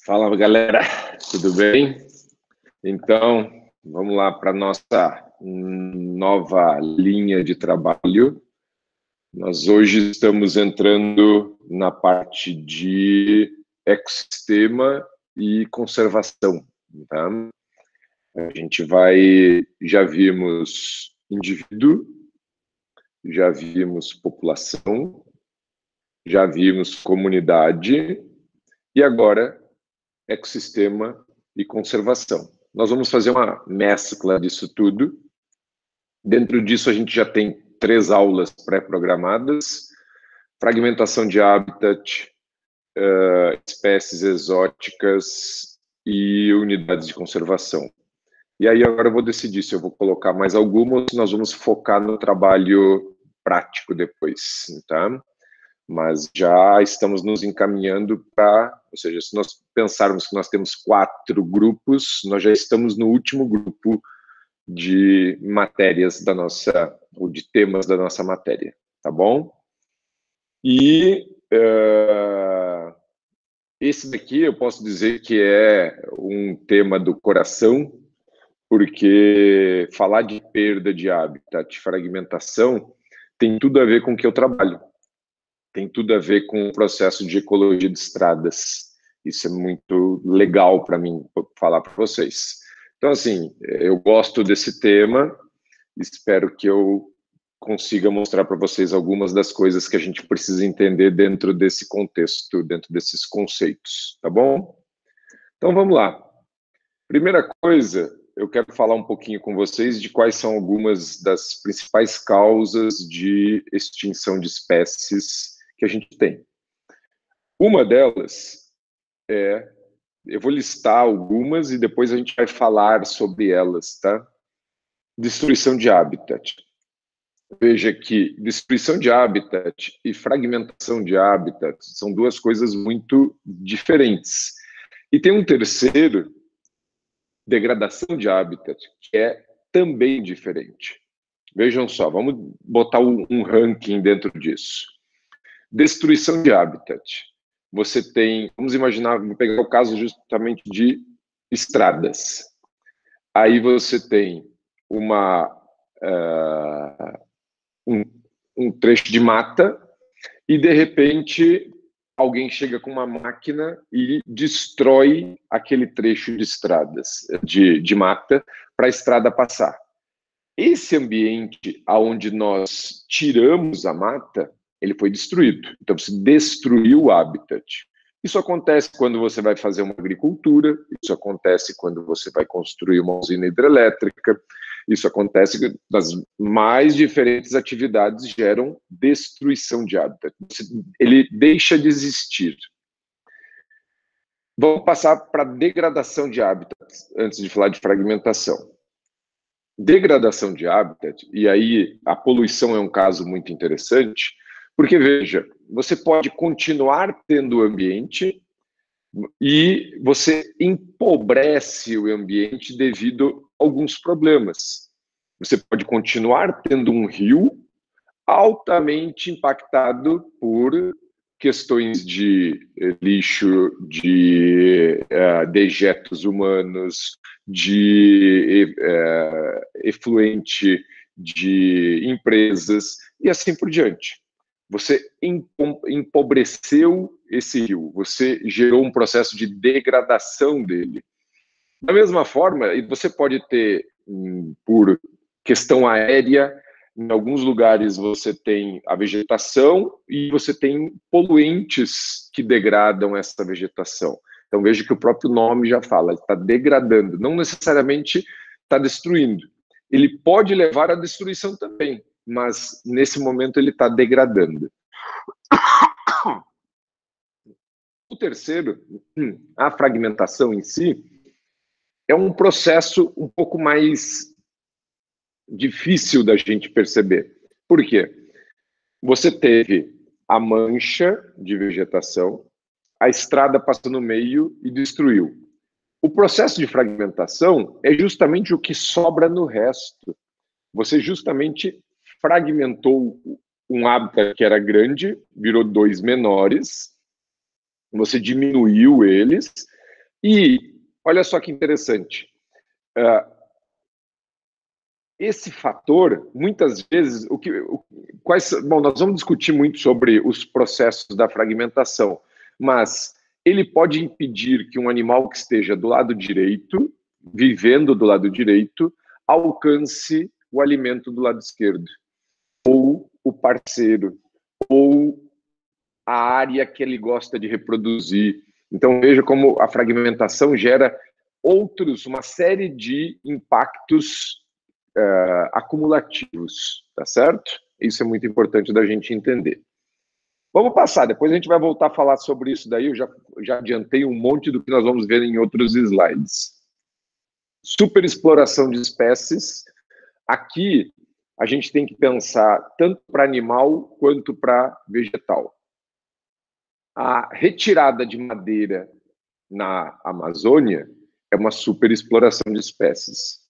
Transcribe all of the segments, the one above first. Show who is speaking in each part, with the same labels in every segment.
Speaker 1: Fala, galera, tudo bem? Então, vamos lá para a nossa nova linha de trabalho. Nós hoje estamos entrando na parte de ecossistema e conservação, tá? A gente já vimos indivíduo, já vimos população, já vimos comunidade e agora ecossistema e conservação. Nós vamos fazer uma mescla disso tudo. Dentro disso, a gente já tem 3 aulas pré-programadas: fragmentação de habitat, espécies exóticas e unidades de conservação. E aí agora eu vou decidir se eu vou colocar mais alguma ou se nós vamos focar no trabalho prático depois, tá? Mas já estamos nos encaminhando para, ou seja, se nós pensarmos que nós temos 4 grupos, nós já estamos no último grupo de matérias da nossa, ou de temas da nossa matéria, tá bom? E esse daqui eu posso dizer que é um tema do coração, porque falar de perda de habitat, fragmentação, tem tudo a ver com o que eu trabalho. Tem tudo a ver com o processo de ecologia de estradas. Isso é muito legal para mim falar para vocês. Então, assim, eu gosto desse tema, espero que eu consiga mostrar para vocês algumas das coisas que a gente precisa entender dentro desse contexto, dentro desses conceitos, tá bom? Então, vamos lá. Primeira coisa, eu quero falar um pouquinho com vocês de quais são algumas das principais causas de extinção de espécies que a gente tem. Uma delas é, eu vou listar algumas e depois a gente vai falar sobre elas, tá? Destruição de habitat. Veja que destruição de habitat e fragmentação de habitat são 2 coisas muito diferentes. E tem um terceiro, degradação de habitat, que é também diferente. Vejam só, vamos botar um ranking dentro disso. Destruição de habitat. Você tem, vamos imaginar, vou pegar o caso justamente de estradas. Aí você tem um trecho de mata e, de repente, alguém chega com uma máquina e destrói aquele trecho de estradas, de mata, para a estrada passar. Esse ambiente onde nós tiramos a mata, ele foi destruído. Então, você destruiu o habitat. Isso acontece quando você vai fazer uma agricultura, isso acontece quando você vai construir uma usina hidrelétrica, isso acontece nas mais diferentes atividades, geram destruição de habitat. Ele deixa de existir. Vamos passar para degradação de habitat, antes de falar de fragmentação. Degradação de habitat, e aí a poluição é um caso muito interessante, porque, veja, você pode continuar tendo o ambiente e você empobrece o ambiente devido a alguns problemas. Você pode continuar tendo um rio altamente impactado por questões de lixo, de dejetos humanos, de efluente de empresas e assim por diante. Você empobreceu esse rio, você gerou um processo de degradação dele. Da mesma forma, você pode ter, por questão aérea, em alguns lugares você tem a vegetação e você tem poluentes que degradam essa vegetação. Então veja que o próprio nome já fala, está degradando, não necessariamente está destruindo. Ele pode levar à destruição também, mas nesse momento ele está degradando. O terceiro, a fragmentação em si, é um processo um pouco mais difícil da gente perceber. Por quê? Você teve a mancha de vegetação, a estrada passou no meio e destruiu. O processo de fragmentação é justamente o que sobra no resto. Você justamente fragmentou um hábitat que era grande, virou 2 menores, você diminuiu eles, E olha só que interessante, esse fator, muitas vezes, bom, nós vamos discutir muito sobre os processos da fragmentação, mas ele pode impedir que um animal que esteja do lado direito, vivendo do lado direito, alcance o alimento do lado esquerdo, ou o parceiro, ou a área que ele gosta de reproduzir. Então, veja como a fragmentação gera uma série de impactos acumulativos, tá certo? Isso é muito importante da gente entender. Vamos passar, depois a gente vai voltar a falar sobre isso daí, eu já adiantei um monte do que nós vamos ver em outros slides. Superexploração de espécies. Aqui, a gente tem que pensar tanto para animal quanto para vegetal. A retirada de madeira na Amazônia é uma superexploração de espécies.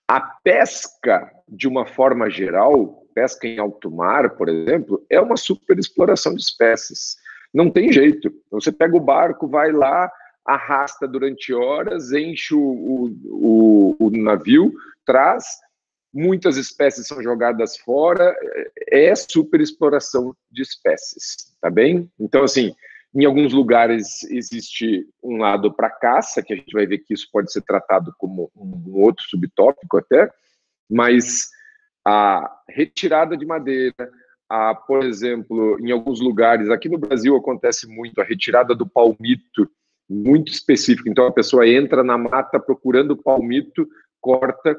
Speaker 1: A pesca, de uma forma geral, pesca em alto mar, por exemplo, é uma superexploração de espécies. Não tem jeito. Você pega o barco, vai lá, arrasta durante horas, enche o navio, traz, muitas espécies são jogadas fora, é superexploração de espécies, tá bem? Então, assim, em alguns lugares existe um lado para caça, que a gente vai ver que isso pode ser tratado como um outro subtópico até, mas a retirada de madeira, por exemplo, em alguns lugares, aqui no Brasil acontece muito, a retirada do palmito, muito específico. Então, a pessoa entra na mata procurando o palmito, corta,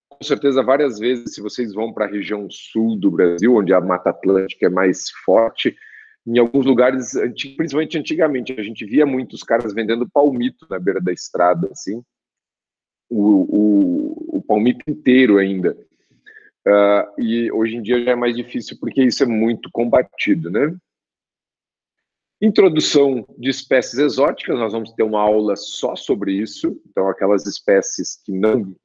Speaker 1: com certeza várias vezes, se vocês vão para a região sul do Brasil, onde a Mata Atlântica é mais forte, em alguns lugares, principalmente antigamente, a gente via muitos caras vendendo palmito na beira da estrada, assim, o palmito inteiro ainda. E hoje em dia já é mais difícil porque isso é muito combatido, né? Introdução de espécies exóticas, nós vamos ter uma aula só sobre isso, então aquelas espécies que não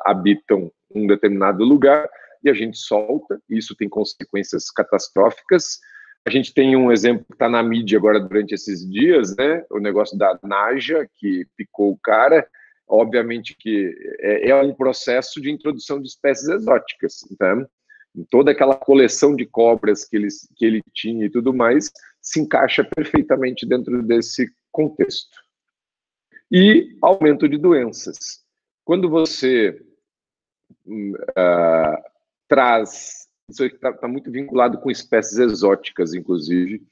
Speaker 1: habitam um determinado lugar e a gente solta, e isso tem consequências catastróficas. A gente tem um exemplo que está na mídia agora durante esses dias, né? O negócio da Naja, que picou o cara. Obviamente que é um processo de introdução de espécies exóticas. Então, toda aquela coleção de cobras que ele tinha e tudo mais se encaixa perfeitamente dentro desse contexto. E aumento de doenças. Quando você traz... Isso está muito vinculado com espécies exóticas, inclusive.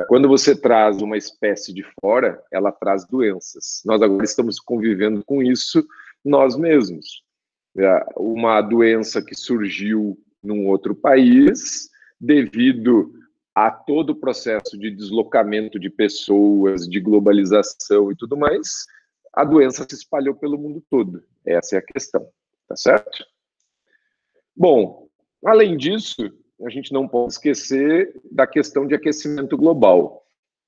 Speaker 1: Quando você traz uma espécie de fora, ela traz doenças. Nós agora estamos convivendo com isso nós mesmos. Uma doença que surgiu num outro país, devido a todo o processo de deslocamento de pessoas, de globalização e tudo mais, a doença se espalhou pelo mundo todo. Essa é a questão, tá certo? Bom, além disso, a gente não pode esquecer da questão de aquecimento global.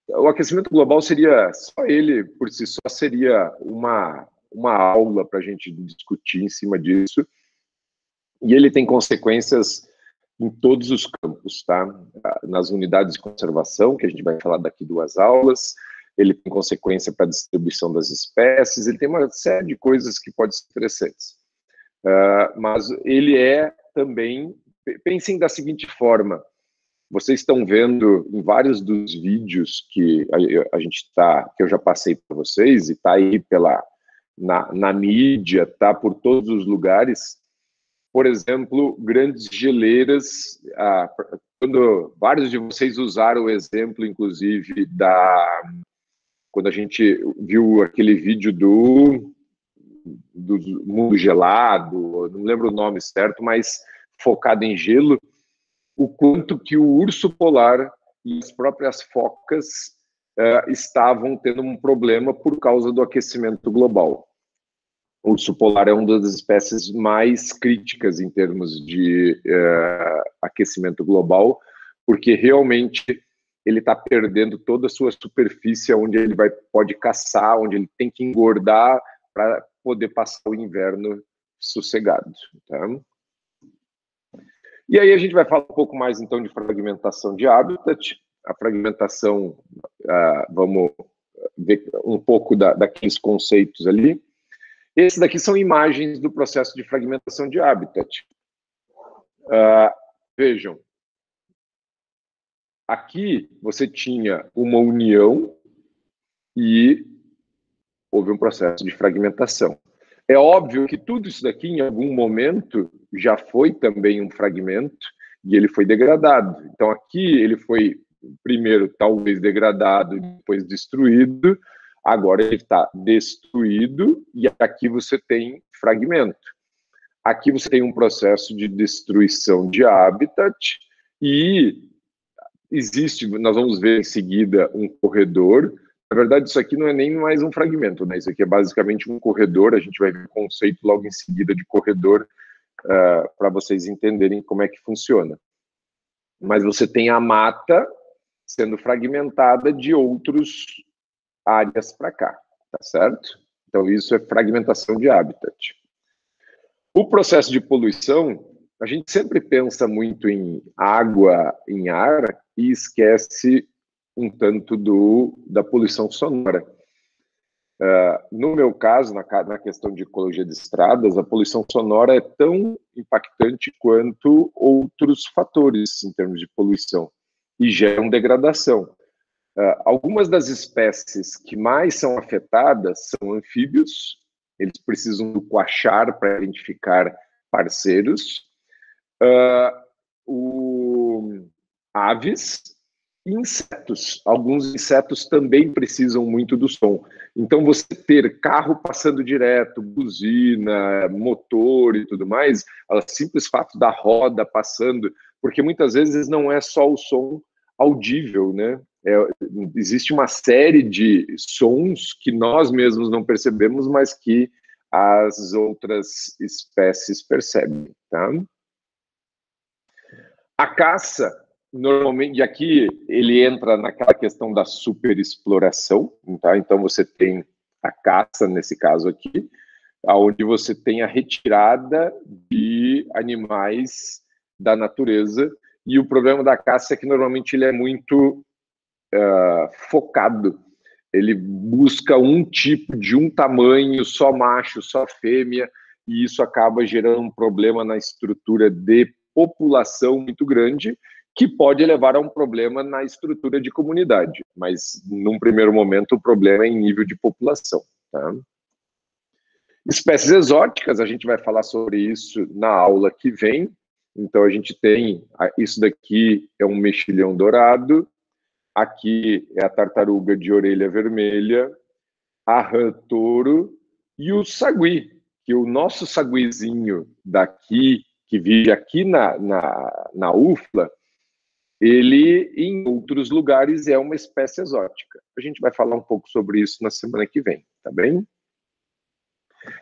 Speaker 1: O aquecimento global seria, só ele por si só, seria uma aula para a gente discutir em cima disso, e ele tem consequências em todos os campos, tá? Nas unidades de conservação, que a gente vai falar daqui 2 aulas, ele tem consequência para a distribuição das espécies, ele tem uma série de coisas que podem ser interessantes. Mas ele é também, pensem da seguinte forma, vocês estão vendo em vários dos vídeos que que eu já passei para vocês, e está aí na mídia, tá por todos os lugares, por exemplo, grandes geleiras, quando vários de vocês usaram o exemplo, inclusive, quando a gente viu aquele vídeo do mundo gelado, não lembro o nome certo, mas focado em gelo, o quanto que o urso polar e as próprias focas estavam tendo um problema por causa do aquecimento global. O urso polar é uma das espécies mais críticas em termos de aquecimento global, porque realmente ele está perdendo toda a sua superfície onde ele pode caçar, onde ele tem que engordar para poder passar o inverno sossegado. Tá? E aí a gente vai falar um pouco mais, então, de fragmentação de habitat. A fragmentação, vamos ver um pouco daqueles conceitos ali. Esses daqui são imagens do processo de fragmentação de habitat. Vejam, aqui você tinha uma união e houve um processo de fragmentação. É óbvio que tudo isso daqui, em algum momento, já foi também um fragmento e ele foi degradado. Então, aqui ele foi, primeiro, talvez degradado e depois destruído. Agora ele está destruído e aqui você tem fragmento. Aqui você tem um processo de destruição de habitat e existe, nós vamos ver em seguida, um corredor. Na verdade, isso aqui não é nem mais um fragmento, né? Isso aqui é basicamente um corredor. A gente vai ver o conceito logo em seguida de corredor para vocês entenderem como é que funciona. Mas você tem a mata sendo fragmentada de outras áreas para cá, tá certo? Então, isso é fragmentação de habitat. O processo de poluição, a gente sempre pensa muito em água, em ar, e esquece um tanto da poluição sonora. No meu caso, na questão de ecologia de estradas, a poluição sonora é tão impactante quanto outros fatores em termos de poluição e geram degradação. Algumas das espécies que mais são afetadas são anfíbios, eles precisam do coachar para identificar parceiros, aves e insetos. Alguns insetos também precisam muito do som. Então, você ter carro passando direto, buzina, motor e tudo mais, o simples fato da roda passando, porque muitas vezes não é só o som audível, né? Existe uma série de sons que nós mesmos não percebemos, mas que as outras espécies percebem, tá? A caça, normalmente, e aqui ele entra naquela questão da superexploração, tá? Então você tem a caça, nesse caso aqui, onde você tem a retirada de animais da natureza, e o problema da caça é que normalmente ele é muito focado. Ele busca um tipo de um tamanho, só macho, só fêmea, e isso acaba gerando um problema na estrutura de população muito grande, que pode levar a um problema na estrutura de comunidade, mas num primeiro momento o problema é em nível de população, tá? Espécies exóticas, a gente vai falar sobre isso na aula que vem. Então a gente tem, isso daqui é um mexilhão dourado, aqui é a tartaruga de orelha vermelha, a rã-touro e o sagui, que o nosso saguizinho daqui, que vive aqui na UFLA, ele, em outros lugares, é uma espécie exótica. A gente vai falar um pouco sobre isso na semana que vem, tá bem?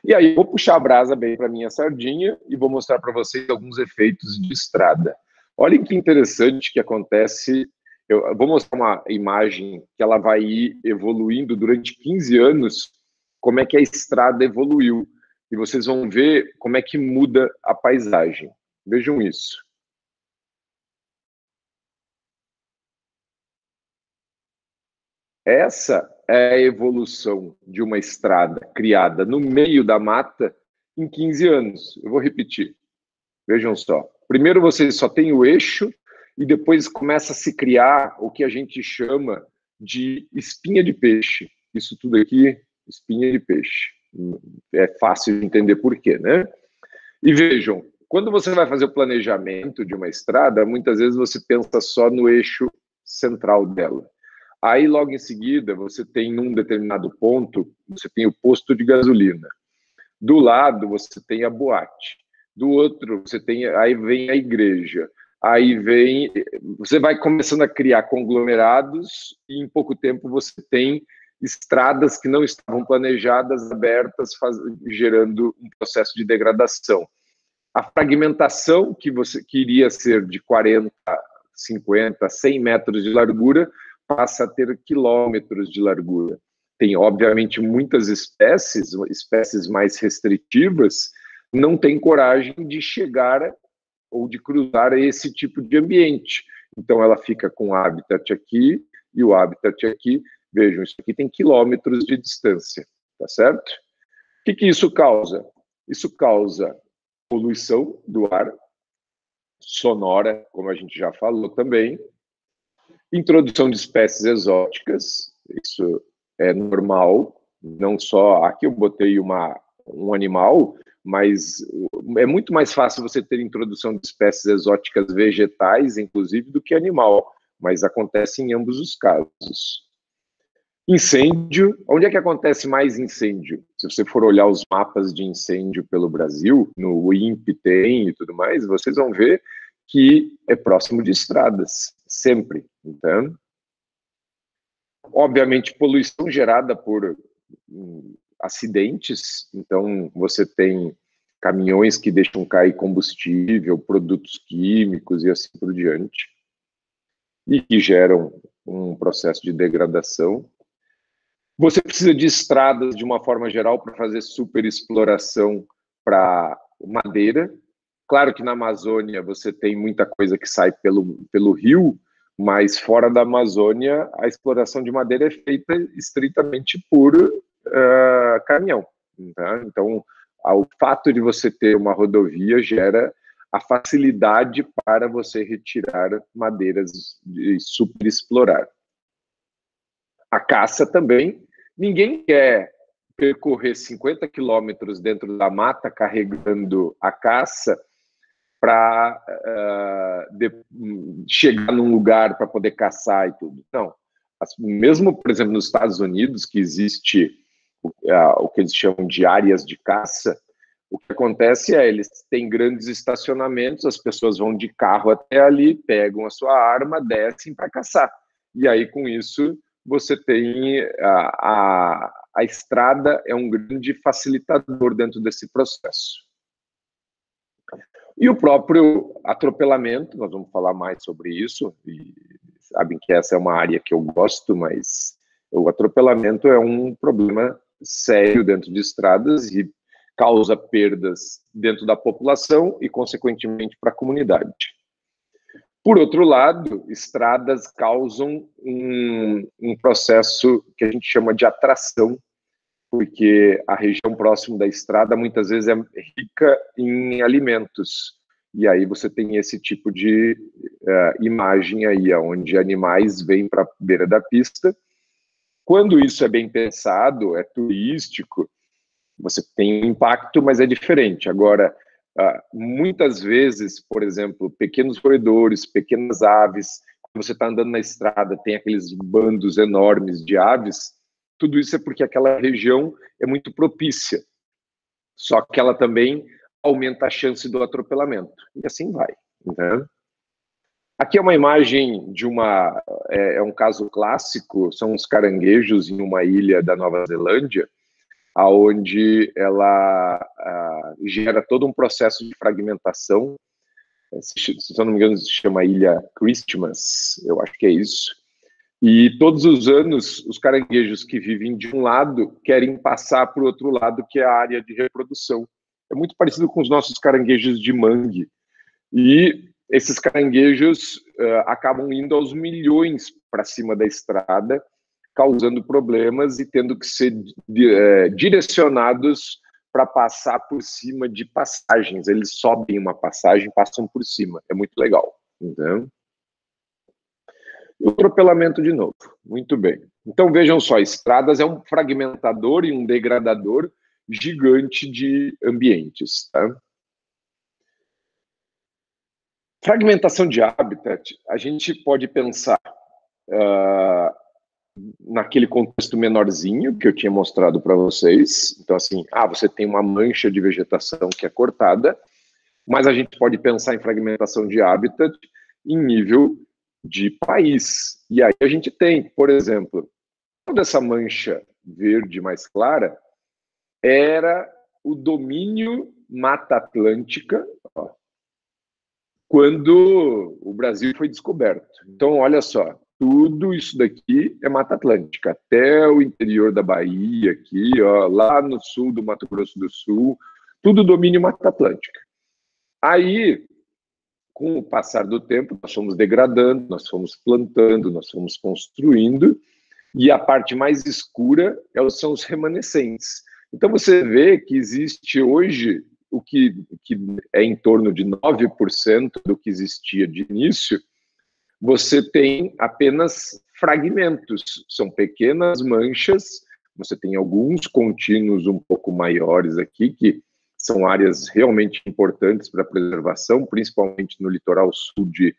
Speaker 1: E aí, vou puxar a brasa bem para minha sardinha e vou mostrar para vocês alguns efeitos de estrada. Olhem que interessante que acontece. Eu vou mostrar uma imagem que ela vai ir evoluindo durante 15 anos, como é que a estrada evoluiu. E vocês vão ver como é que muda a paisagem. Vejam isso. Essa é a evolução de uma estrada criada no meio da mata em 15 anos. Eu vou repetir. Vejam só. Primeiro vocês só têm o eixo e depois começa a se criar o que a gente chama de espinha de peixe. Isso tudo aqui, espinha de peixe. É fácil de entender por quê, né? E vejam, quando você vai fazer o planejamento de uma estrada, muitas vezes você pensa só no eixo central dela. Aí, logo em seguida, você tem num determinado ponto, você tem o posto de gasolina. Do lado, você tem a boate. Do outro, você tem, aí vem a igreja. Aí vem, você vai começando a criar conglomerados e em pouco tempo você tem estradas que não estavam planejadas, abertas, gerando um processo de degradação. A fragmentação que você queria ser de 40, 50, 100 metros de largura passa a ter quilômetros de largura. Tem, obviamente, muitas espécies mais restritivas, não têm coragem de chegar ou de cruzar esse tipo de ambiente. Então, ela fica com o habitat aqui e o habitat aqui, Vejam, isso aqui tem quilômetros de distância, tá certo? O que isso causa? Isso causa poluição do ar, sonora, como a gente já falou também, introdução de espécies exóticas, isso é normal, não só aqui eu botei um animal, mas é muito mais fácil você ter introdução de espécies exóticas vegetais, inclusive, do que animal, mas acontece em ambos os casos. Incêndio, onde é que acontece mais incêndio? Se você for olhar os mapas de incêndio pelo Brasil, no INPE tem e tudo mais, vocês vão ver que é próximo de estradas, sempre. Então, obviamente, poluição gerada por acidentes, então você tem caminhões que deixam cair combustível, produtos químicos e assim por diante, e que geram um processo de degradação. Você precisa de estradas, de uma forma geral, para fazer superexploração para madeira. Claro que na Amazônia você tem muita coisa que sai pelo rio, mas fora da Amazônia a exploração de madeira é feita estritamente por caminhão. Tá? Então, o fato de você ter uma rodovia gera a facilidade para você retirar madeiras e superexplorar. A caça também. Ninguém quer percorrer 50 quilômetros dentro da mata carregando a caça para chegar num lugar para poder caçar e tudo. Então, mesmo, por exemplo, nos Estados Unidos, que existe o que eles chamam de áreas de caça, o que acontece é eles têm grandes estacionamentos, as pessoas vão de carro até ali, pegam a sua arma, descem para caçar. E aí, com isso, você tem a estrada é um grande facilitador dentro desse processo. E o próprio atropelamento, nós vamos falar mais sobre isso, e sabem que essa é uma área que eu gosto, mas o atropelamento é um problema sério dentro de estradas e causa perdas dentro da população e, consequentemente, para a comunidade. Por outro lado, estradas causam um processo que a gente chama de atração, porque a região próxima da estrada muitas vezes é rica em alimentos. E aí você tem esse tipo de imagem aí, onde animais vêm para a beira da pista. Quando isso é bem pensado, é turístico, você tem um impacto, mas é diferente. Agora, muitas vezes, por exemplo, pequenos roedores, pequenas aves, quando você está andando na estrada, tem aqueles bandos enormes de aves, tudo isso é porque aquela região é muito propícia. Só que ela também aumenta a chance do atropelamento. E assim vai. Né? Aqui é uma imagem de é um caso clássico, são os caranguejos em uma ilha da Nova Zelândia, onde ela gera todo um processo de fragmentação. Se eu não me engano, se chama Ilha Christmas, eu acho que é isso. E todos os anos, os caranguejos que vivem de um lado querem passar para o outro lado, que é a área de reprodução. É muito parecido com os nossos caranguejos de mangue. E esses caranguejos acabam indo aos milhões para cima da estrada, causando problemas e tendo que ser direcionados para passar por cima de passagens. Eles sobem uma passagem, passam por cima. É muito legal. Entendeu? O atropelamento de novo. Muito bem. Então, vejam só, estradas é um fragmentador e um degradador gigante de ambientes. Tá? Fragmentação de habitat, a gente pode pensar naquele contexto menorzinho que eu tinha mostrado para vocês. Então, assim, você tem uma mancha de vegetação que é cortada, mas a gente pode pensar em fragmentação de habitat em nível de país. E aí a gente tem, por exemplo, toda essa mancha verde mais clara era o domínio Mata Atlântica, quando o Brasil foi descoberto. Então, olha só, tudo isso daqui é Mata Atlântica, até o interior da Bahia, aqui, lá no sul do Mato Grosso do Sul, tudo domínio Mata Atlântica. Aí, com o passar do tempo, nós fomos degradando, nós fomos plantando, nós fomos construindo, e a parte mais escura são os remanescentes. Então, você vê que existe hoje o que é em torno de 9% do que existia de início, você tem apenas fragmentos, são pequenas manchas, você tem alguns contínuos um pouco maiores aqui, que são áreas realmente importantes para a preservação, principalmente no litoral sul de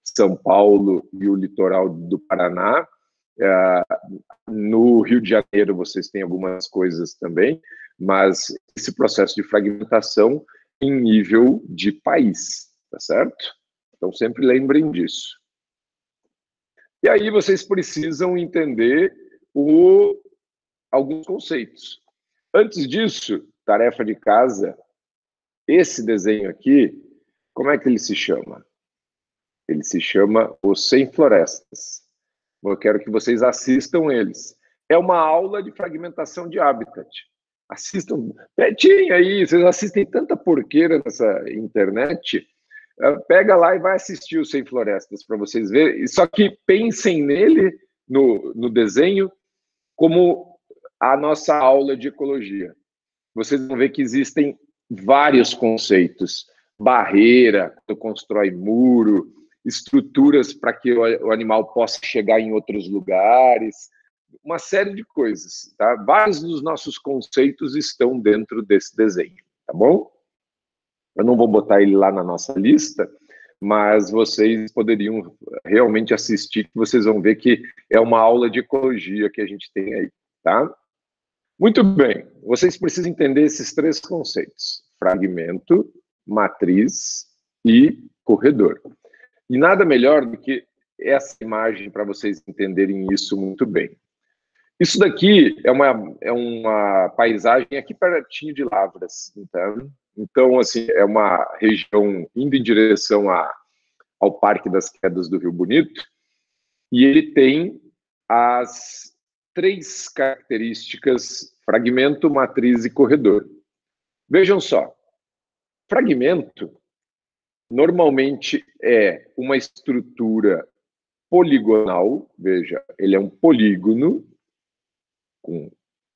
Speaker 1: São Paulo e o litoral do Paraná. No Rio de Janeiro vocês têm algumas coisas também, mas esse processo de fragmentação em nível de país, tá certo? Então sempre lembrem disso. E aí vocês precisam entender alguns conceitos. Antes disso, tarefa de casa, esse desenho aqui, como é que ele se chama? Ele se chama Os 100 Florestas. Eu quero que vocês assistam eles. É uma aula de fragmentação de habitat. Assistam, pertinho aí, vocês assistem tanta porqueira nessa internet, pega lá e vai assistir os 100 Florestas para vocês verem. Só que pensem nele, no desenho, como a nossa aula de ecologia. Vocês vão ver que existem vários conceitos. Barreira, quando constrói muro, estruturas para que o animal possa chegar em outros lugares, uma série de coisas, tá? Vários dos nossos conceitos estão dentro desse desenho, tá bom? Eu não vou botar ele lá na nossa lista, mas vocês poderiam realmente assistir, que vocês vão ver que é uma aula de ecologia que a gente tem aí, tá? Muito bem, vocês precisam entender esses três conceitos: fragmento, matriz e corredor. E nada melhor do que essa imagem para vocês entenderem isso muito bem. Isso daqui é uma paisagem aqui pertinho de Lavras, então assim, é uma região indo em direção ao Parque das Quedas do Rio Bonito, e ele tem as três características: fragmento, matriz e corredor. Vejam só, fragmento normalmente é uma estrutura poligonal, veja, ele é um polígono,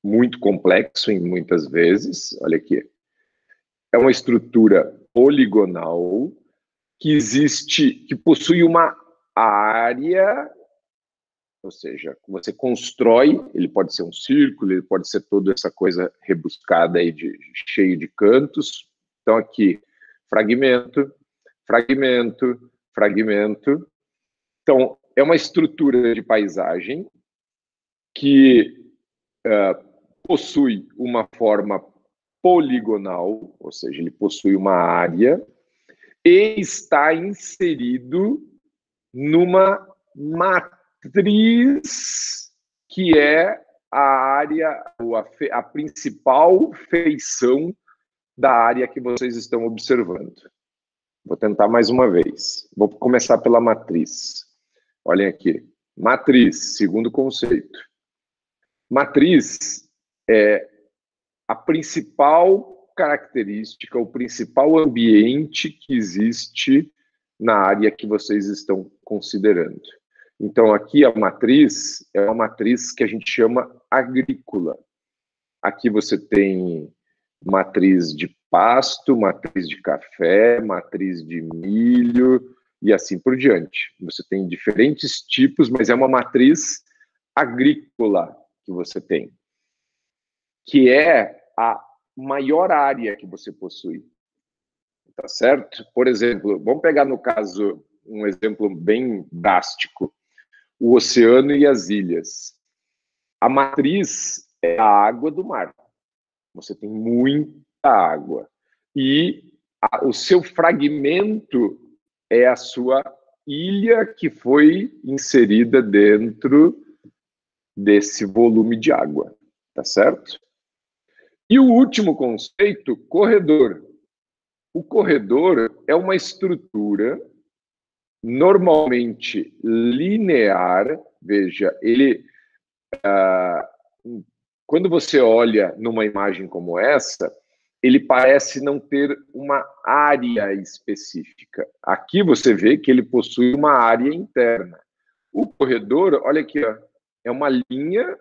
Speaker 1: muito complexo em muitas vezes, olha aqui. É uma estrutura poligonal que possui uma área, ou seja, você constrói, ele pode ser um círculo, ele pode ser toda essa coisa rebuscada aí, cheio de cantos. Então aqui, fragmento, fragmento, fragmento. Então, é uma estrutura de paisagem que possui uma forma poligonal, ou seja, ele possui uma área, e está inserido numa matriz, que é a área, a principal feição da área que vocês estão observando. Vou tentar mais uma vez. Vou começar pela matriz. Olhem aqui. Matriz, segundo conceito. Matriz é a principal característica, o principal ambiente que existe na área que vocês estão considerando. Então, aqui a matriz é uma matriz que a gente chama agrícola. Aqui você tem matriz de pasto, matriz de café, matriz de milho e assim por diante. Você tem diferentes tipos, mas é uma matriz agrícola que você tem, que é a maior área que você possui, tá certo? Por exemplo, vamos pegar no caso um exemplo bem drástico, o oceano e as ilhas. A matriz é a água do mar. Você tem muita água. E o seu fragmento é a sua ilha que foi inserida dentro desse volume de água, tá certo? E o último conceito, corredor. O corredor é uma estrutura normalmente linear, veja, ele... quando você olha numa imagem como essa, ele parece não ter uma área específica. Aqui você vê que ele possui uma área interna. O corredor, olha aqui, ó, é uma linha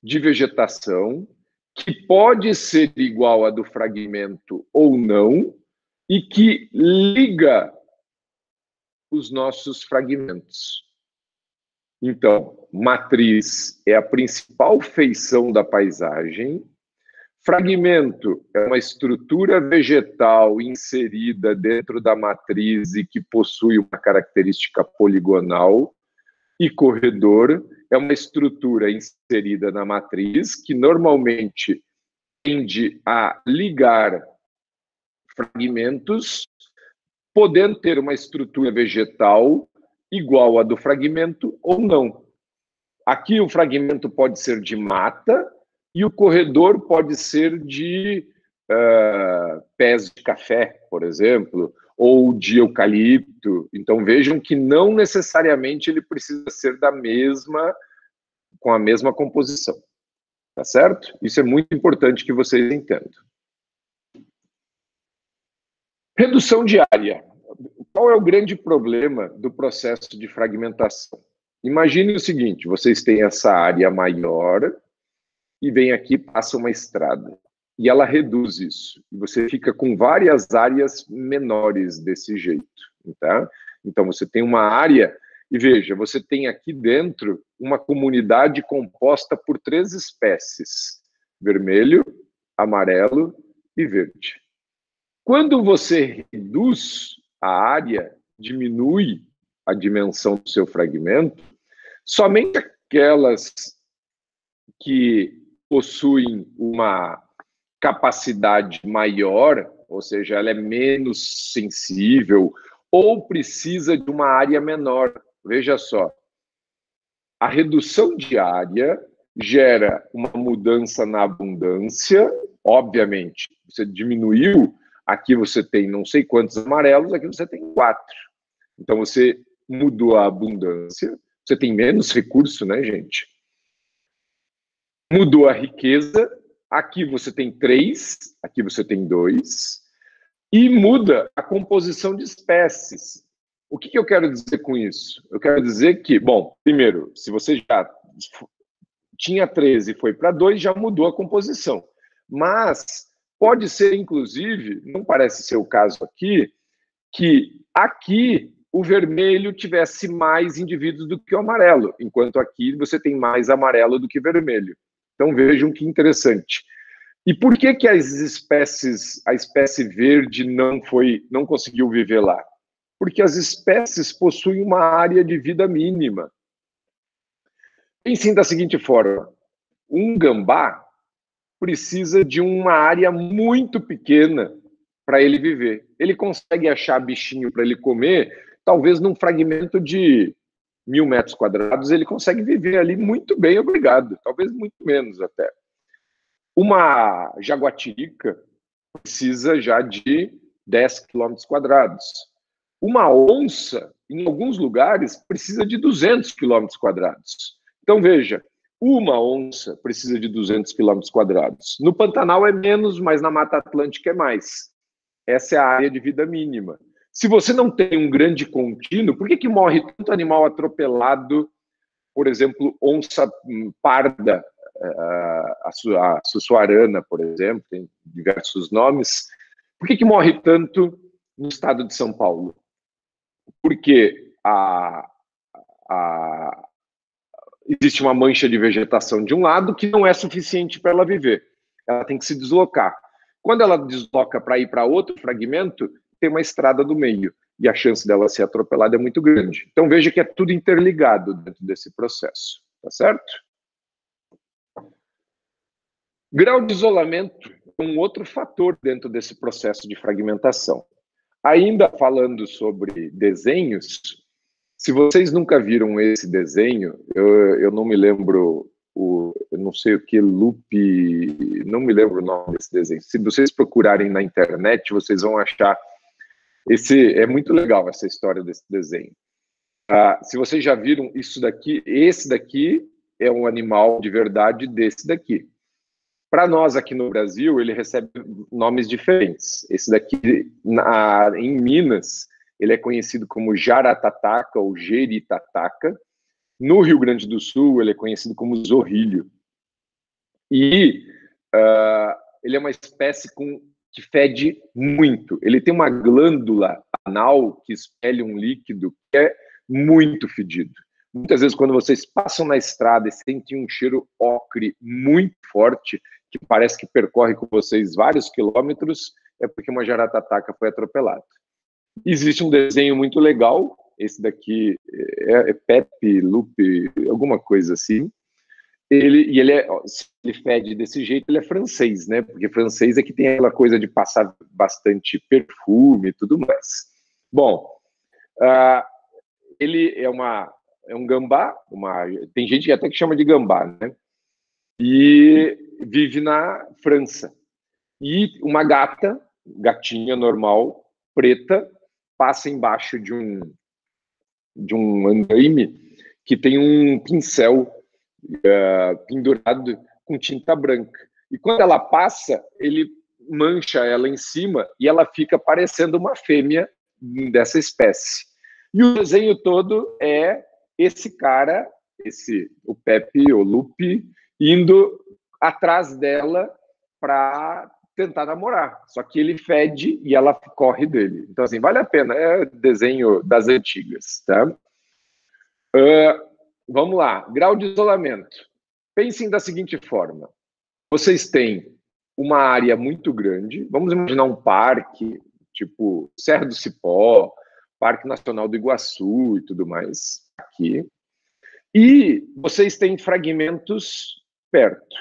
Speaker 1: de vegetação que pode ser igual à do fragmento ou não, e que liga os nossos fragmentos. Então, matriz é a principal feição da paisagem, fragmento é uma estrutura vegetal inserida dentro da matriz e que possui uma característica poligonal, e corredor é uma estrutura inserida na matriz que normalmente tende a ligar fragmentos, podendo ter uma estrutura vegetal igual à do fragmento ou não. Aqui o fragmento pode ser de mata e o corredor pode ser de pés de café, por exemplo, ou de eucalipto. Então vejam que não necessariamente ele precisa ser com a mesma composição. Tá certo? Isso é muito importante que vocês entendam. Redução de área. Qual é o grande problema do processo de fragmentação? Imagine o seguinte, vocês têm essa área maior e vem aqui, passa uma estrada. E ela reduz isso. E você fica com várias áreas menores desse jeito. Tá? Então, você tem uma área... E veja, você tem aqui dentro uma comunidade composta por 3 espécies. Vermelho, amarelo e verde. Quando você reduz a área, diminui a dimensão do seu fragmento, somente aquelas que possuem uma capacidade maior, ou seja, ela é menos sensível, ou precisa de uma área menor. Veja só, a redução de área gera uma mudança na abundância, obviamente, você diminuiu, aqui você tem não sei quantos amarelos, aqui você tem 4. Então você mudou a abundância, você tem menos recurso, né, gente? Mudou a riqueza, aqui você tem 3, aqui você tem 2, e muda a composição de espécies. O que eu quero dizer com isso? Eu quero dizer que, bom, primeiro, se você já tinha 13 e foi para 2, já mudou a composição. Mas pode ser, inclusive, não parece ser o caso aqui, que aqui o vermelho tivesse mais indivíduos do que o amarelo, enquanto aqui você tem mais amarelo do que vermelho. Então vejam que interessante. E por que a espécie verde não conseguiu viver lá? Porque as espécies possuem uma área de vida mínima. Pensem da seguinte forma, um gambá precisa de uma área muito pequena para ele viver. Ele consegue achar bichinho para ele comer, talvez num fragmento de 1000 metros quadrados, ele consegue viver ali muito bem, obrigado. Talvez muito menos até. Uma jaguatirica precisa já de 10 quilômetros quadrados. Uma onça, em alguns lugares, precisa de 200 quilômetros quadrados. Então, veja, uma onça precisa de 200 quilômetros quadrados. No Pantanal é menos, mas na Mata Atlântica é mais. Essa é a área de vida mínima. Se você não tem um grande contínuo, por que morre tanto animal atropelado, por exemplo, onça parda, a sussuarana, por exemplo, tem diversos nomes. Por que morre tanto no estado de São Paulo? Porque existe uma mancha de vegetação de um lado que não é suficiente para ela viver. Ela tem que se deslocar. Quando ela desloca para ir para outro fragmento, tem uma estrada do meio e a chance dela ser atropelada é muito grande. Então veja que é tudo interligado dentro desse processo, tá certo? Grau de isolamento é um outro fator dentro desse processo de fragmentação. Ainda falando sobre desenhos, se vocês nunca viram esse desenho, eu não me lembro, eu não sei o que, não me lembro o nome desse desenho. Se vocês procurarem na internet, vocês vão achar. É muito legal essa história desse desenho. Se vocês já viram isso daqui, esse daqui é um animal de verdade desse daqui. Para nós aqui no Brasil, ele recebe nomes diferentes. Esse daqui, em Minas, ele é conhecido como jaratataca ou jeritataca, No Rio Grande do Sul, ele é conhecido como zorrilho. E ele é uma espécie que fede muito. Ele tem uma glândula anal que expele um líquido que é muito fedido. Muitas vezes, quando vocês passam na estrada e sentem um cheiro ocre muito forte, que parece que percorre com vocês vários quilômetros, é porque uma jaratataca foi atropelada. Existe um desenho muito legal, esse daqui é Pepe, Lupe, alguma coisa assim. Ele fede desse jeito, ele é francês, né? Porque francês é que tem aquela coisa de passar bastante perfume e tudo mais. Bom, ele é um gambá, tem gente que até que chama de gambá, né? E vive na França. E uma gatinha normal, preta, passa embaixo de um andaime que tem um pincel pendurado com tinta branca. E quando ela passa, ele mancha ela em cima e ela fica parecendo uma fêmea dessa espécie. E o desenho todo é esse cara, o Pepe, o Lupe, indo atrás dela para tentar namorar. Só que ele fede e ela corre dele. Então, assim, vale a pena. É desenho das antigas, tá? Vamos lá. Grau de isolamento. Pensem da seguinte forma. Vocês têm uma área muito grande. Vamos imaginar um parque, tipo Serra do Cipó, Parque Nacional do Iguaçu e tudo mais, aqui. E vocês têm fragmentos perto.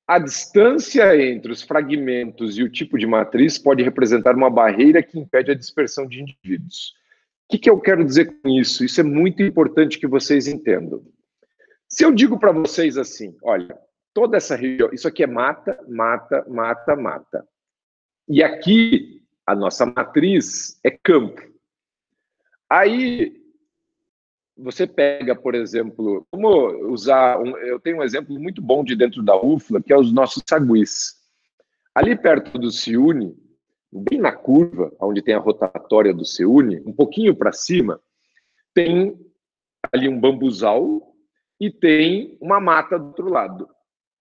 Speaker 1: A distância entre os fragmentos e o tipo de matriz pode representar uma barreira que impede a dispersão de indivíduos. O que eu quero dizer com isso? Isso é muito importante que vocês entendam. Se eu digo para vocês assim, olha, toda essa região, isso aqui é mata, mata, mata, mata. E aqui, a nossa matriz é campo. Aí, você pega, por exemplo, eu tenho um exemplo muito bom de dentro da UFLA, que é os nossos saguis. Ali perto do CIUNE, bem na curva, onde tem a rotatória do CIUNE, um pouquinho para cima, tem ali um bambuzal e tem uma mata do outro lado.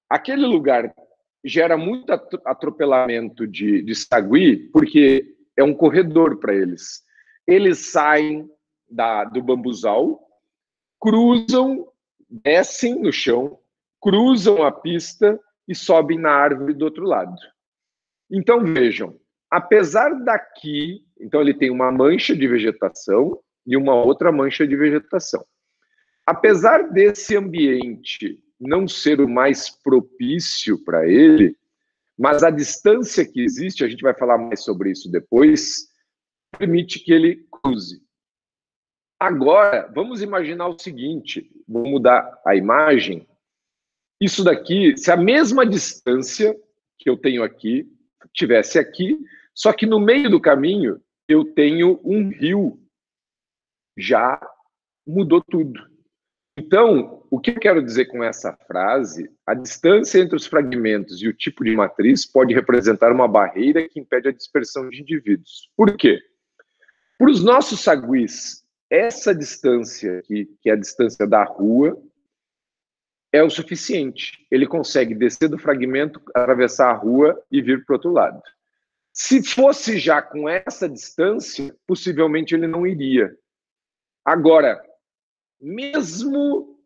Speaker 1: Aquele lugar gera muito atropelamento de sagui, porque é um corredor para eles. Eles saem do bambuzal, cruzam, descem no chão, cruzam a pista e sobem na árvore do outro lado. Então, vejam, apesar daqui, então ele tem uma mancha de vegetação e uma outra mancha de vegetação. Apesar desse ambiente não ser o mais propício para ele, mas a distância que existe, a gente vai falar mais sobre isso depois, permite que ele cruze. Agora, vamos imaginar o seguinte, vou mudar a imagem. Isso daqui, se a mesma distância que eu tenho aqui, tivesse aqui, só que no meio do caminho eu tenho um rio, já mudou tudo. Então, o que eu quero dizer com essa frase, a distância entre os fragmentos e o tipo de matriz pode representar uma barreira que impede a dispersão de indivíduos. Por quê? Para os nossos saguis, essa distância, que é a distância da rua, é o suficiente. Ele consegue descer do fragmento, atravessar a rua e vir para o outro lado. Se fosse já com essa distância, possivelmente ele não iria. Agora, mesmo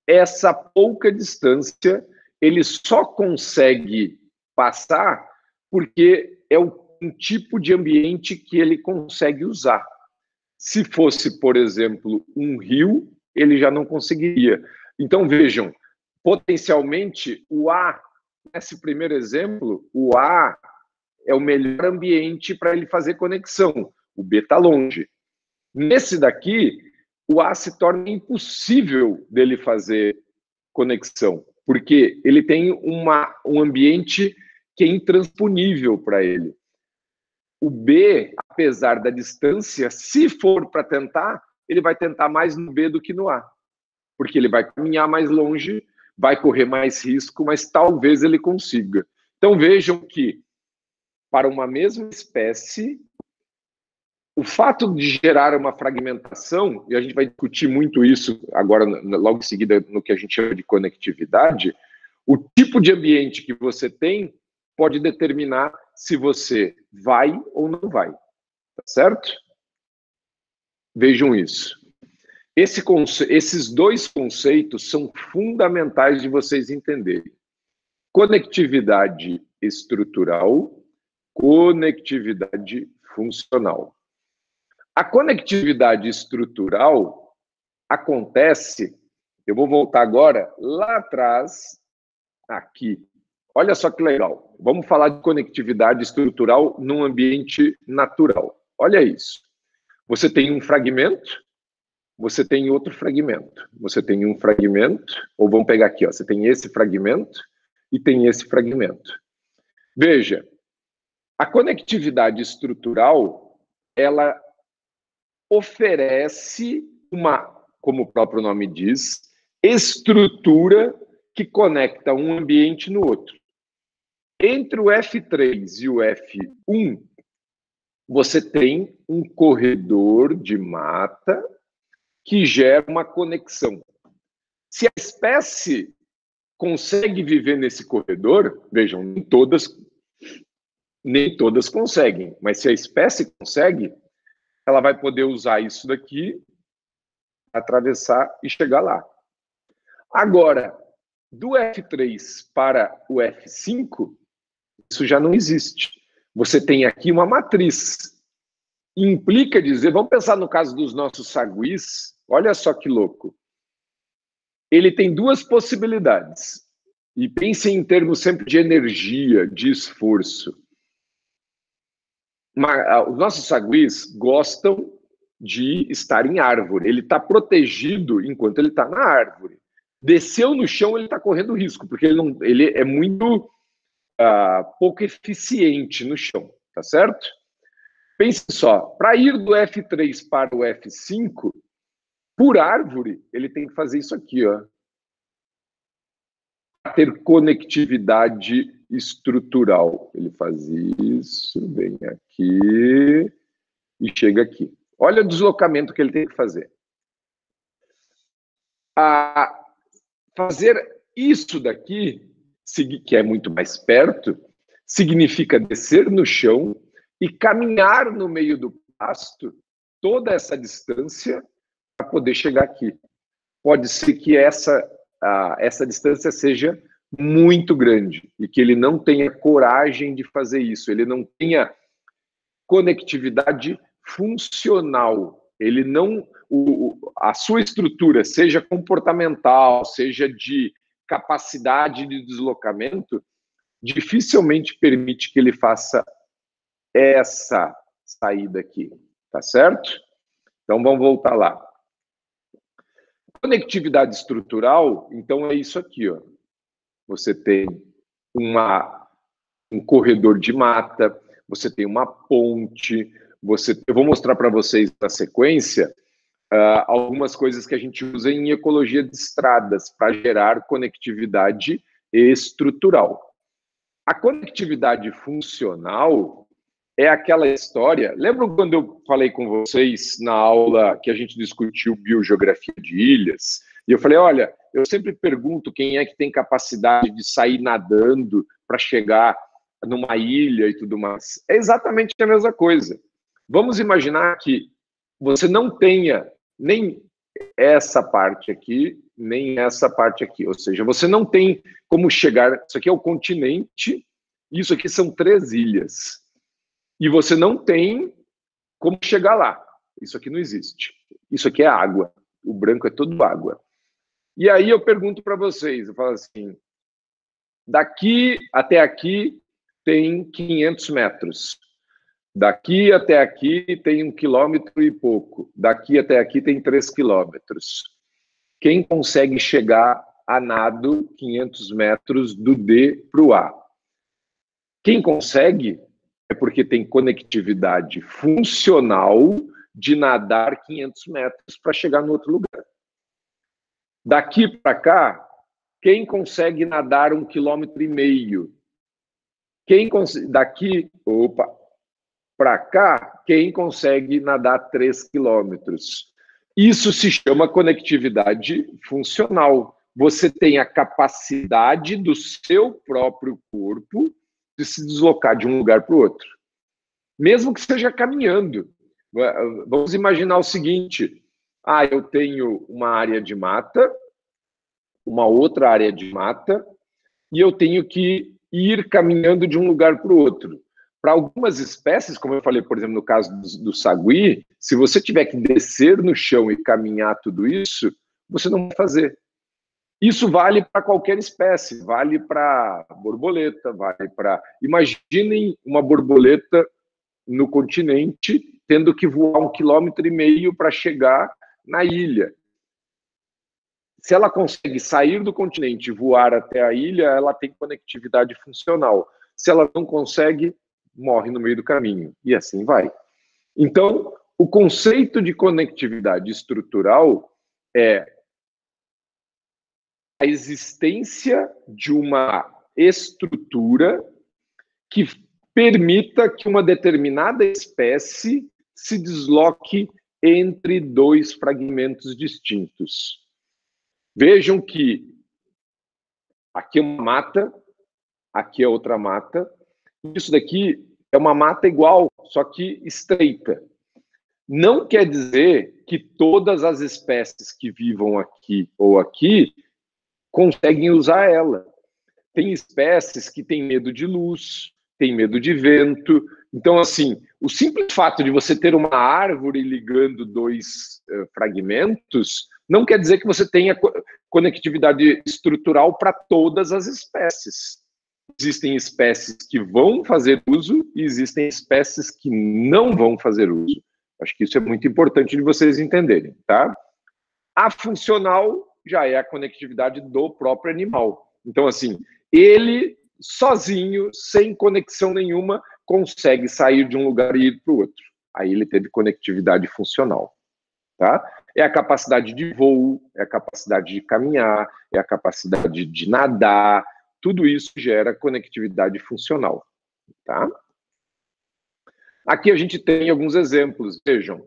Speaker 1: essa pouca distância, ele só consegue passar porque é um tipo de ambiente que ele consegue usar. Se fosse, por exemplo, um rio, ele já não conseguiria. Então, vejam, potencialmente, o A, nesse primeiro exemplo, o A é o melhor ambiente para ele fazer conexão. O B está longe. Nesse daqui, o A se torna impossível dele fazer conexão, porque ele tem um ambiente que é intransponível para ele. O B, apesar da distância, se for para tentar, ele vai tentar mais no B do que no A, porque ele vai caminhar mais longe, vai correr mais risco, mas talvez ele consiga. Então vejam que, para uma mesma espécie, O fato de gerar uma fragmentação, e a gente vai discutir muito isso agora, logo em seguida, no que a gente chama de conectividade, o tipo de ambiente que você tem pode determinar se você vai ou não vai, tá certo? Vejam isso. Esses dois conceitos são fundamentais de vocês entenderem. Conectividade estrutural, conectividade funcional. A conectividade estrutural acontece, eu vou voltar agora lá atrás, aqui. Olha só que legal. Vamos falar de conectividade estrutural num ambiente natural. Olha isso. Você tem um fragmento, você tem outro fragmento. Você tem um fragmento, ou vamos pegar aqui, ó, você tem esse fragmento e tem esse fragmento. Veja, a conectividade estrutural, ela oferece uma, como o próprio nome diz, estrutura que conecta um ambiente no outro. Entre o F3 e o F1, você tem um corredor de mata que gera uma conexão. Se a espécie consegue viver nesse corredor, vejam, nem todas conseguem, mas se a espécie consegue, ela vai poder usar isso daqui, atravessar e chegar lá. Agora, do F3 para o F5, isso já não existe. Você tem aqui uma matriz. Implica dizer, vamos pensar no caso dos nossos saguis, olha só que louco. Ele tem duas possibilidades. E pensem em termos sempre de energia, de esforço. Os nossos saguis gostam de estar em árvore. Ele está protegido enquanto ele está na árvore. Desceu no chão, ele está correndo risco, porque ele é muito pouco eficiente no chão, tá certo? Pense só, para ir do F3 para o F5, por árvore, ele tem que fazer isso aqui, ó. Ter conectividade estrutural. Ele faz isso, vem aqui e chega aqui. Olha o deslocamento que ele tem que fazer. Fazer isso daqui, que é muito mais perto, significa descer no chão e caminhar no meio do pasto toda essa distância para poder chegar aqui. Pode ser que essa distância seja muito grande e que ele não tenha coragem de fazer isso, ele não tenha conectividade funcional, ele não, a sua estrutura, seja comportamental, seja de capacidade de deslocamento, dificilmente permite que ele faça essa saída aqui, tá certo? Então vamos voltar lá. Conectividade estrutural, então é isso aqui, ó. Você tem um corredor de mata, você tem uma ponte, eu vou mostrar para vocês na sequência algumas coisas que a gente usa em ecologia de estradas para gerar conectividade estrutural. A conectividade funcional é aquela história... Lembram quando eu falei com vocês na aula que a gente discutiu biogeografia de ilhas? E eu falei, olha, eu sempre pergunto quem é que tem capacidade de sair nadando para chegar numa ilha e tudo mais. É exatamente a mesma coisa. Vamos imaginar que você não tenha nem essa parte aqui, nem essa parte aqui. Ou seja, você não tem como chegar... Isso aqui é o continente, isso aqui são 3 ilhas. E você não tem como chegar lá. Isso aqui não existe. Isso aqui é água. O branco é tudo água. E aí eu pergunto para vocês, eu falo assim, daqui até aqui tem 500 metros. Daqui até aqui tem 1 quilômetro e pouco. Daqui até aqui tem 3 quilômetros. Quem consegue chegar a nado 500 metros do D para o A? Quem consegue é porque tem conectividade funcional de nadar 500 metros para chegar no outro lugar. Daqui para cá, quem consegue nadar 1,5 quilômetros? Quem consegue... Daqui... Opa! para cá, quem consegue nadar 3 quilômetros. Isso se chama conectividade funcional. Você tem a capacidade do seu próprio corpo de se deslocar de um lugar para o outro. Mesmo que seja caminhando. Vamos imaginar o seguinte: eu tenho uma área de mata, uma outra área de mata, e eu tenho que ir caminhando de um lugar para o outro. Para algumas espécies, como eu falei, por exemplo, no caso do sagui, se você tiver que descer no chão e caminhar tudo isso, você não vai fazer. Isso vale para qualquer espécie, vale para borboleta, vale para... Imaginem uma borboleta no continente tendo que voar 1,5 km para chegar na ilha. Se ela consegue sair do continente e voar até a ilha, ela tem conectividade funcional. Se ela não consegue, morre no meio do caminho. E assim vai. Então, o conceito de conectividade estrutural é a existência de uma estrutura que permita que uma determinada espécie se desloque entre dois fragmentos distintos. Vejam que aqui é uma mata, aqui é outra mata. Isso daqui é uma mata igual, só que estreita. Não quer dizer que todas as espécies que vivam aqui ou aqui conseguem usar ela. Tem espécies que têm medo de luz, têm medo de vento. Então, assim, o simples fato de você ter uma árvore ligando dois fragmentos não quer dizer que você tenha conectividade estrutural para todas as espécies. Existem espécies que vão fazer uso e existem espécies que não vão fazer uso. Acho que isso é muito importante de vocês entenderem, tá? A funcional já é a conectividade do próprio animal. Então, assim, ele sozinho, sem conexão nenhuma, consegue sair de um lugar e ir para o outro. Aí ele teve conectividade funcional, tá? É a capacidade de voo, é a capacidade de caminhar, é a capacidade de nadar, tudo isso gera conectividade funcional, tá? Aqui a gente tem alguns exemplos, vejam.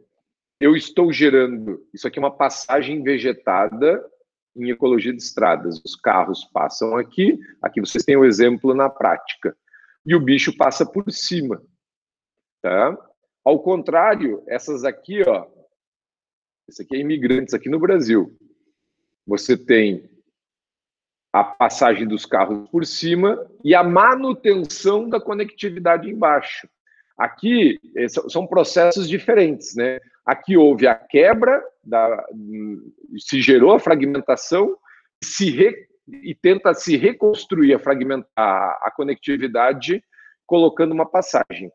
Speaker 1: Eu estou gerando, isso aqui é uma passagem vegetada em ecologia de estradas. Os carros passam aqui, aqui vocês têm o exemplo na prática. E o bicho passa por cima, tá? Ao contrário, essas aqui, ó, esse aqui é imigrantes aqui no Brasil. Você tem a passagem dos carros por cima e a manutenção da conectividade embaixo. Aqui são processos diferentes, né? Aqui houve a quebra, se gerou a fragmentação e tenta se reconstruir a conectividade colocando uma passagem.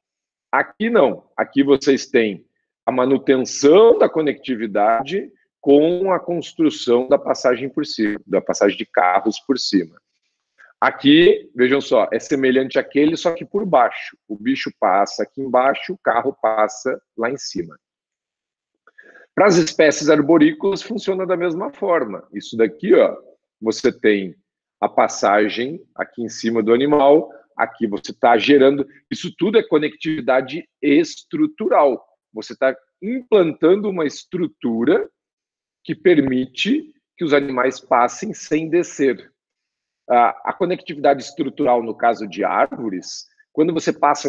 Speaker 1: Aqui não, aqui vocês têm a manutenção da conectividade com a construção da passagem por cima, da passagem de carros por cima. Aqui, vejam só, é semelhante àquele, só que por baixo. O bicho passa aqui embaixo, o carro passa lá em cima. Para as espécies arborícolas, funciona da mesma forma. Isso daqui, ó, você tem a passagem aqui em cima do animal, aqui você está gerando... Isso tudo é conectividade estrutural. Você está implantando uma estrutura que permite que os animais passem sem descer. A conectividade estrutural, no caso de árvores, quando você passa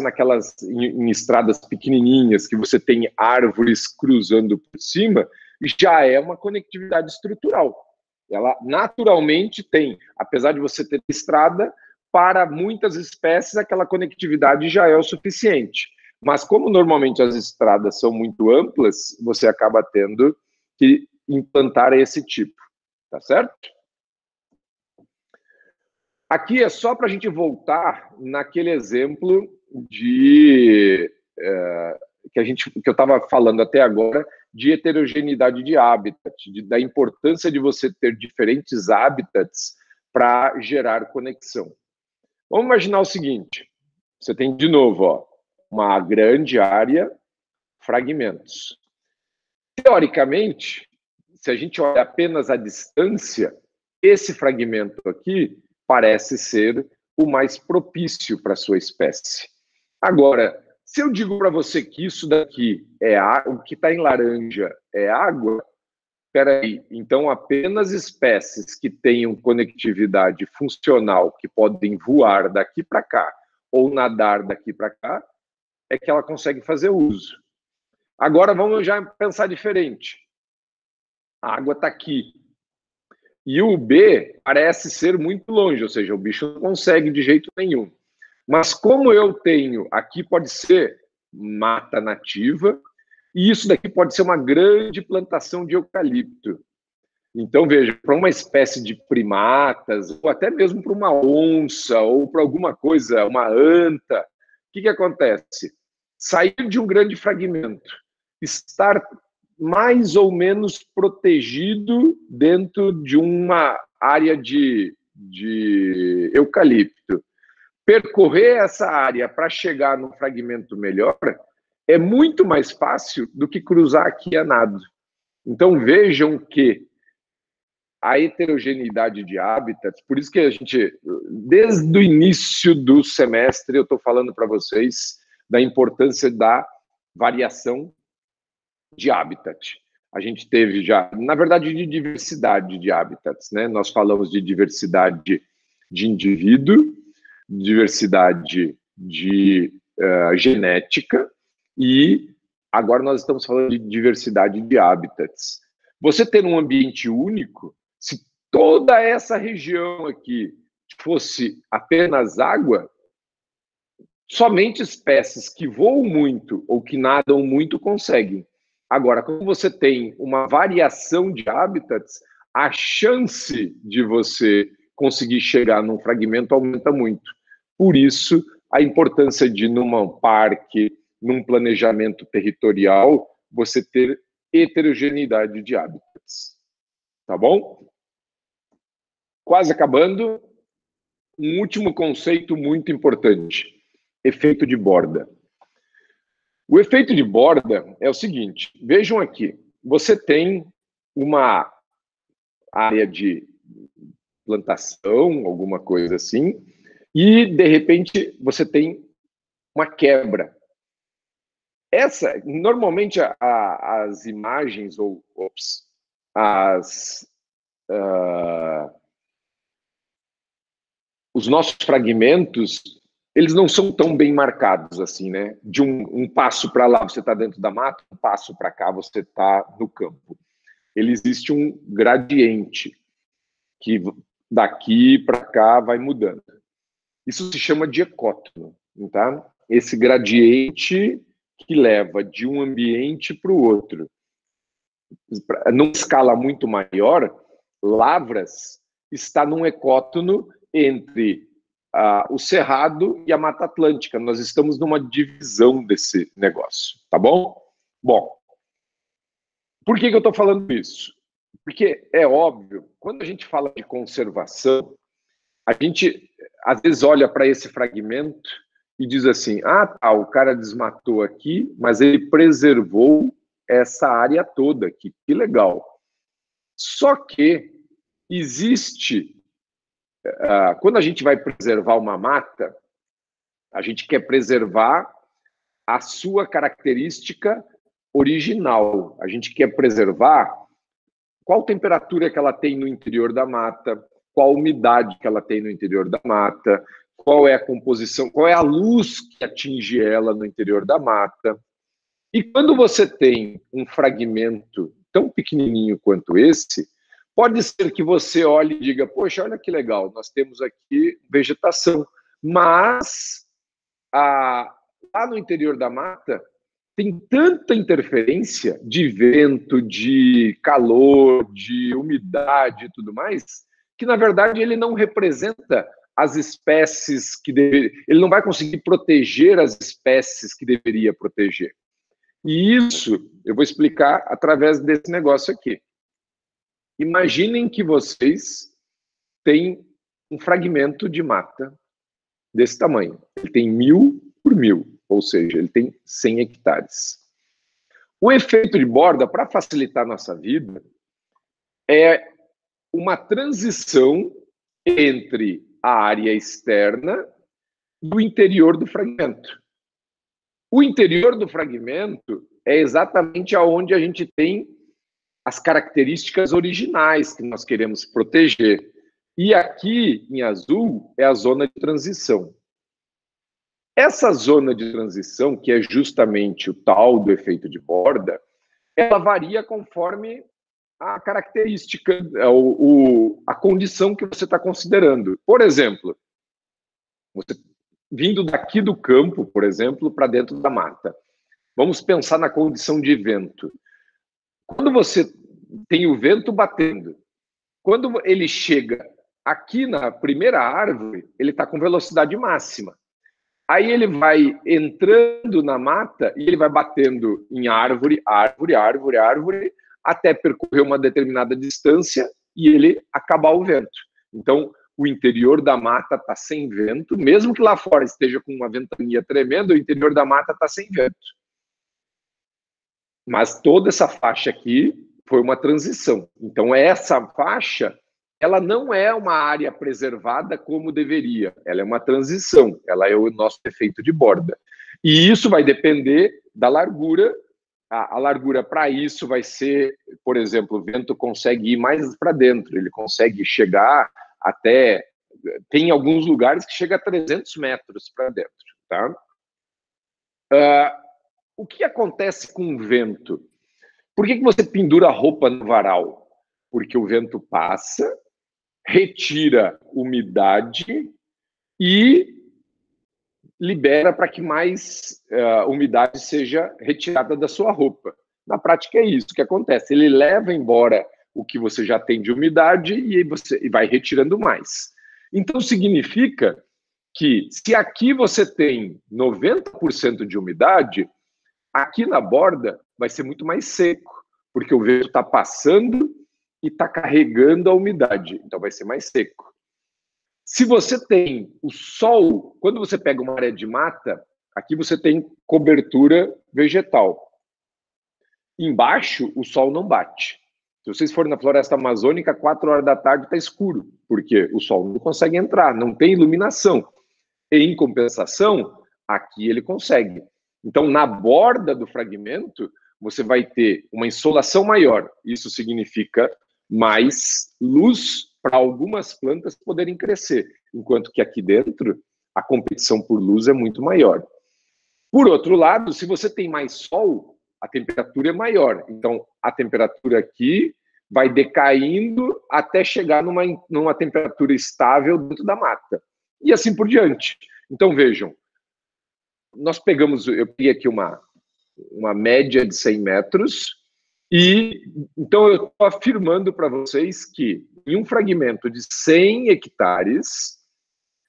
Speaker 1: em estradas pequenininhas, que você tem árvores cruzando por cima, já é uma conectividade estrutural. Ela naturalmente tem, apesar de você ter estrada, para muitas espécies aquela conectividade já é o suficiente. Mas como normalmente as estradas são muito amplas, você acaba tendo que implantar esse tipo, tá certo? Aqui é só para a gente voltar naquele exemplo que eu estava falando até agora, de heterogeneidade de habitat, da importância de você ter diferentes habitats para gerar conexão. Vamos imaginar o seguinte, você tem de novo, ó, uma grande área, fragmentos. Teoricamente, se a gente olha apenas a distância, esse fragmento aqui parece ser o mais propício para a sua espécie. Agora, Se eu digo para você que isso daqui é água, o que está em laranja é água, espera aí, então apenas espécies que tenham conectividade funcional, que podem voar daqui para cá ou nadar daqui para cá, é que ela consegue fazer uso. Agora vamos já pensar diferente. A água está aqui. E o B parece ser muito longe, ou seja, o bicho não consegue de jeito nenhum. Mas como eu tenho, aqui pode ser mata nativa, e isso daqui pode ser uma grande plantação de eucalipto. Então, veja, para uma espécie de primatas, ou até mesmo para uma onça, ou para alguma coisa, uma anta, o que acontece? Sair de um grande fragmento, estar mais ou menos protegido dentro de uma área de eucalipto. Percorrer essa área para chegar num fragmento melhor é muito mais fácil do que cruzar aqui a nado. Então, vejam que a heterogeneidade de hábitats, por isso que a gente, desde o início do semestre, eu estou falando para vocês da importância da variação de habitat. A gente teve já, na verdade, de diversidade de habitats, né? Nós falamos de diversidade de indivíduo, diversidade de genética, e agora nós estamos falando de diversidade de habitats. Você ter um ambiente único, se toda essa região aqui fosse apenas água, somente espécies que voam muito ou que nadam muito conseguem. Agora, como você tem uma variação de hábitats, a chance de você conseguir chegar num fragmento aumenta muito. Por isso, a importância de, num parque, num planejamento territorial, você ter heterogeneidade de hábitats. Tá bom? Quase acabando. Um último conceito muito importante: efeito de borda. O efeito de borda é o seguinte, vejam aqui, você tem uma área de plantação, alguma coisa assim, e, de repente, você tem uma quebra. Normalmente, as imagens, os nossos fragmentos, eles não são tão bem marcados assim, né? De um passo para lá você está dentro da mata, um passo para cá você está no campo. Ele existe um gradiente que daqui para cá vai mudando. Isso se chama de ecótono, tá? Esse gradiente que leva de um ambiente para o outro. Numa escala muito maior, Lavras está num ecótono entre o Cerrado e a Mata Atlântica. Nós estamos numa divisão desse negócio, tá bom? Bom, por que eu estou falando isso? Porque é óbvio, quando a gente fala de conservação, a gente às vezes olha para esse fragmento e diz assim, tá, o cara desmatou aqui, mas ele preservou essa área toda aqui, que legal. Só que existe, quando a gente vai preservar uma mata, a gente quer preservar a sua característica original. A gente quer preservar qual temperatura que ela tem no interior da mata, qual umidade que ela tem no interior da mata, qual é a composição, qual é a luz que atinge ela no interior da mata. E quando você tem um fragmento tão pequenininho quanto esse, pode ser que você olhe e diga, poxa, olha que legal, nós temos aqui vegetação, mas lá no interior da mata tem tanta interferência de vento, de calor, de umidade e tudo mais, que na verdade ele não representa as espécies que ele não vai conseguir proteger as espécies que deveria proteger. E isso eu vou explicar através desse negócio aqui. Imaginem que vocês têm um fragmento de mata desse tamanho. Ele tem 1000 por 1000, ou seja, ele tem 100 hectares. O efeito de borda, para facilitar a nossa vida, é uma transição entre a área externa e o interior do fragmento. O interior do fragmento é exatamente aonde a gente tem as características originais que nós queremos proteger. E aqui, em azul, é a zona de transição. Essa zona de transição, que é justamente o tal do efeito de borda, ela varia conforme a característica, a condição que você está considerando. Por exemplo, você vindo daqui do campo, por exemplo, para dentro da mata. Vamos pensar na condição de vento. Quando você tem o vento batendo, quando ele chega aqui na primeira árvore, ele está com velocidade máxima. Aí ele vai entrando na mata e ele vai batendo em árvore, árvore, árvore, árvore, até percorrer uma determinada distância e ele acabar o vento. Então, o interior da mata está sem vento, mesmo que lá fora esteja com uma ventania tremenda, o interior da mata está sem vento. Mas toda essa faixa aqui foi uma transição. Então, essa faixa, ela não é uma área preservada como deveria. Ela é uma transição, ela é o nosso efeito de borda. E isso vai depender da largura. A largura para isso vai ser, por exemplo, o vento consegue ir mais para dentro, ele consegue chegar até... Tem alguns lugares que chega a 300 metros para dentro. Tá? O que acontece com o vento? Por que você pendura a roupa no varal? Porque o vento passa, retira umidade e libera para que mais umidade seja retirada da sua roupa. Na prática é isso que acontece. Ele leva embora o que você já tem de umidade e você vai retirando mais. Então significa que se aqui você tem 90% de umidade, aqui na borda vai ser muito mais seco, porque o vento está passando e está carregando a umidade, então vai ser mais seco. Se você tem o sol, quando você pega uma área de mata, aqui você tem cobertura vegetal. Embaixo, o sol não bate. Se vocês forem na floresta amazônica, 4 horas da tarde está escuro, porque o sol não consegue entrar, não tem iluminação. Em compensação, aqui ele consegue. Então, na borda do fragmento, você vai ter uma insolação maior. Isso significa mais luz para algumas plantas poderem crescer, enquanto que aqui dentro a competição por luz é muito maior. Por outro lado, se você tem mais sol, a temperatura é maior. Então, a temperatura aqui vai decaindo até chegar numa temperatura estável dentro da mata. E assim por diante. Então, vejam, eu peguei aqui uma média de 100 metros, e então eu estou afirmando para vocês que em um fragmento de 100 hectares,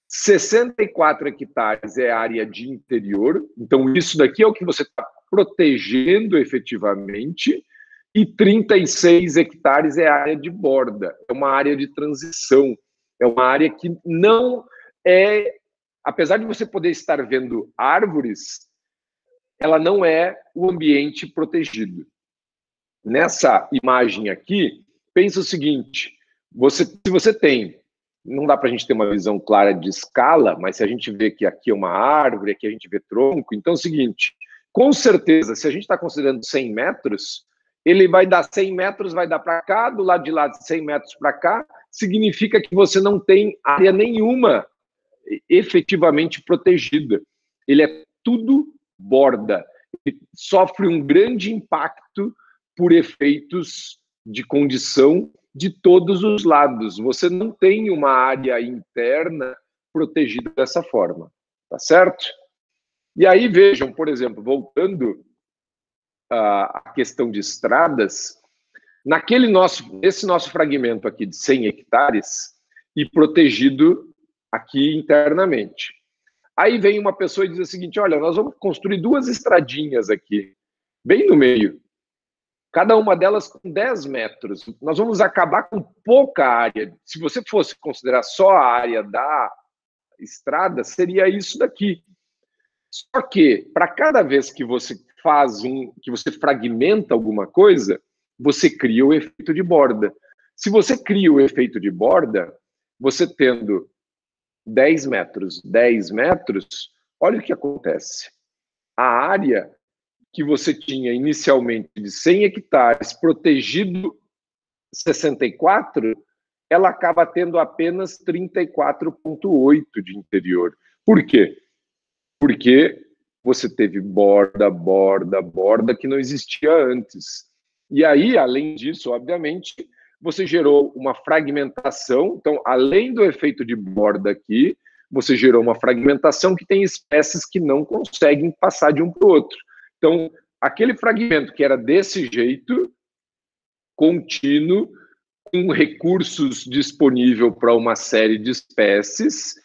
Speaker 1: 64 hectares é área de interior, então isso daqui é o que você está protegendo efetivamente, e 36 hectares é área de borda, é uma área de transição, é uma área que não é, apesar de você poder estar vendo árvores, ela não é o ambiente protegido. Nessa imagem aqui, pensa o seguinte, se você tem, não dá para a gente ter uma visão clara de escala, mas se a gente vê que aqui é uma árvore, aqui a gente vê tronco, então é o seguinte, com certeza, se a gente está considerando 100 metros, ele vai dar 100 metros, vai dar para cá, do lado de lá 100 metros para cá, significa que você não tem área nenhuma efetivamente protegida. Ele é tudo borda. Ele sofre um grande impacto por efeitos de condição de todos os lados. Você não tem uma área interna protegida dessa forma, tá certo? E aí vejam, por exemplo, voltando à questão de estradas, nesse nosso fragmento aqui de 100 hectares e protegido aqui internamente. Aí vem uma pessoa e diz o seguinte, olha, nós vamos construir 2 estradinhas aqui, bem no meio, cada uma delas com 10 metros. Nós vamos acabar com pouca área. Se você fosse considerar só a área da estrada, seria isso daqui. Só que, para cada vez que você que você fragmenta alguma coisa, você cria o efeito de borda. Se você cria o efeito de borda, você tendo 10 metros, olha o que acontece. a área que você tinha inicialmente de 100 hectares protegido 64, ela acaba tendo apenas 34,8 de interior. Por quê? Porque você teve borda que não existia antes. E aí, além disso, obviamente, você gerou uma fragmentação. Então, além do efeito de borda aqui, você gerou uma fragmentação que tem espécies que não conseguem passar de um para o outro. Então, aquele fragmento que era desse jeito, contínuo, com recursos disponíveis para uma série de espécies,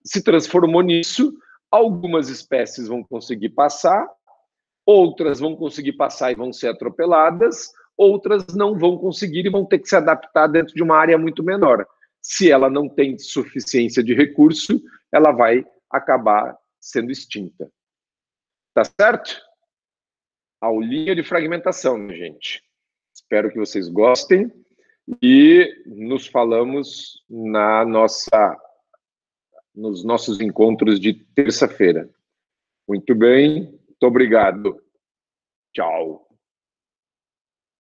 Speaker 1: se transformou nisso. Algumas espécies vão conseguir passar, outras vão conseguir passar e vão ser atropeladas, outras não vão conseguir e vão ter que se adaptar dentro de uma área muito menor. Se ela não tem suficiência de recurso, ela vai acabar sendo extinta. Tá certo? Aulinha de fragmentação, minha gente. Espero que vocês gostem e nos falamos nos nossos encontros de terça-feira. Muito bem, muito obrigado. Tchau.